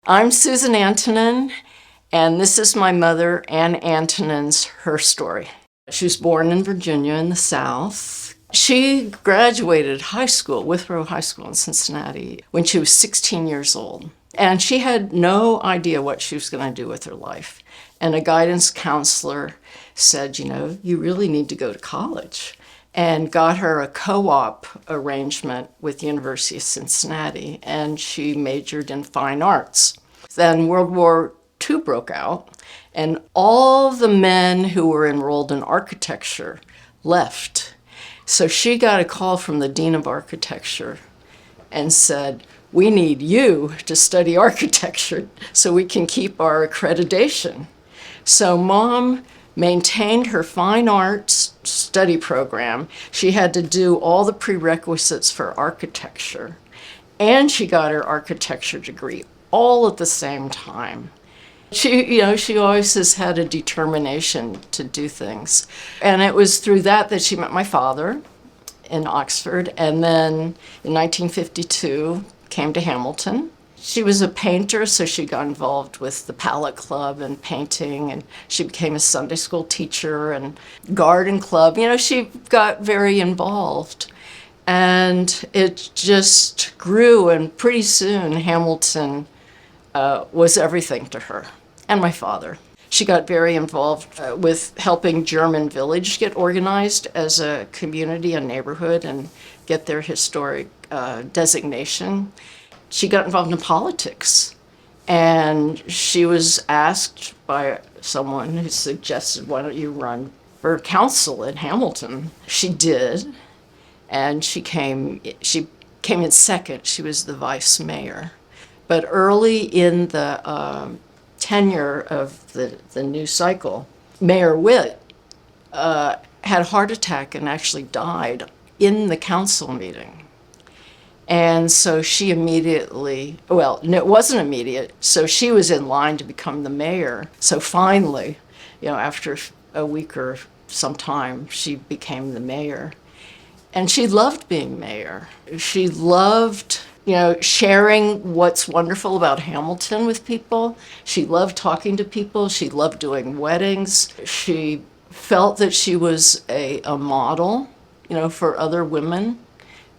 I'm Susan Antenen, and this is my mother, Ann Antenen's HERstory. She was born in Virginia in the South. She graduated high school, Withrow High School in Cincinnati, when she was 16 years old. And she had no idea what she was going to do with her life. And a guidance counselor said, you really need to go to college, and got her a co-op arrangement with the University of Cincinnati, and she majored in fine arts. Then World War II broke out, and all the men who were enrolled in architecture left. So she got a call from the Dean of Architecture and said, "We need you to study architecture so we can keep our accreditation." So Mom maintained her fine arts study program. She had to do all the prerequisites for architecture, and she got her architecture degree all at the same time. She always has had a determination to do things. And it was through that she met my father in Oxford, and then in 1952 came to Hamilton. She was a painter, so she got involved with the Palette Club and painting, and she became a Sunday school teacher and garden club. She got very involved, and it just grew, and pretty soon Hamilton was everything to her, and my father. She got very involved with helping German Village get organized as a community, a neighborhood, and get their historic designation. She got involved in politics, and she was asked by someone who suggested, "Why don't you run for council in Hamilton?" She did, and she came in second. She was the vice mayor. But early in the tenure of the new cycle, Mayor Witt had a heart attack and actually died in the council meeting. And so she immediately, well, no, it wasn't immediate, so she was in line to become the mayor. So finally, after a week or some time, she became the mayor. And she loved being mayor. She loved, sharing what's wonderful about Hamilton with people. She loved talking to people. She loved doing weddings. She felt that she was a model, for other women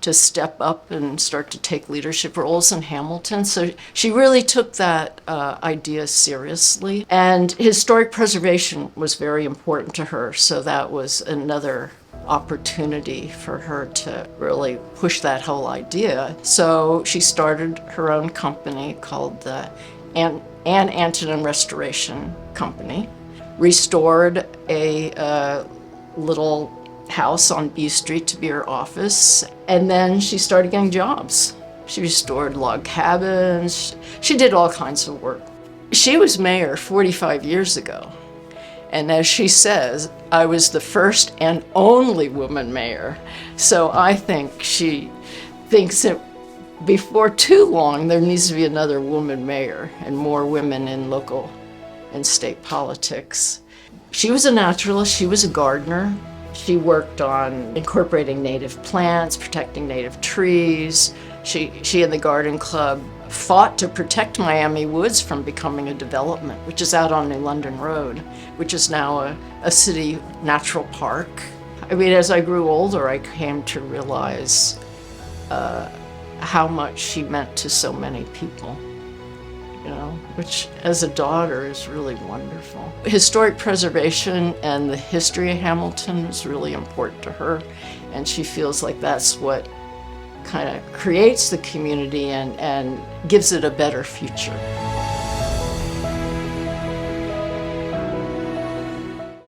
to step up and start to take leadership roles in Hamilton. So she really took that idea seriously. And historic preservation was very important to her, so that was another opportunity for her to really push that whole idea. So she started her own company called the Antenen Restoration Company, restored a little house on B Street to be her office, and then she started getting jobs. She restored log cabins. She did all kinds of work. She was mayor 45 years ago, and as she says, I was the first and only woman mayor. So I think she thinks that before too long there needs to be another woman mayor and more women in local and state politics. She was a naturalist. She was a gardener. She worked on incorporating native plants, protecting native trees. She and the Garden Club fought to protect Miami Woods from becoming a development, which is out on New London Road, which is now a city natural park. As I grew older, I came to realize how much she meant to so many people. Which as a daughter is really wonderful. Historic preservation and the history of Hamilton is really important to her, and she feels like that's what kind of creates the community and gives it a better future.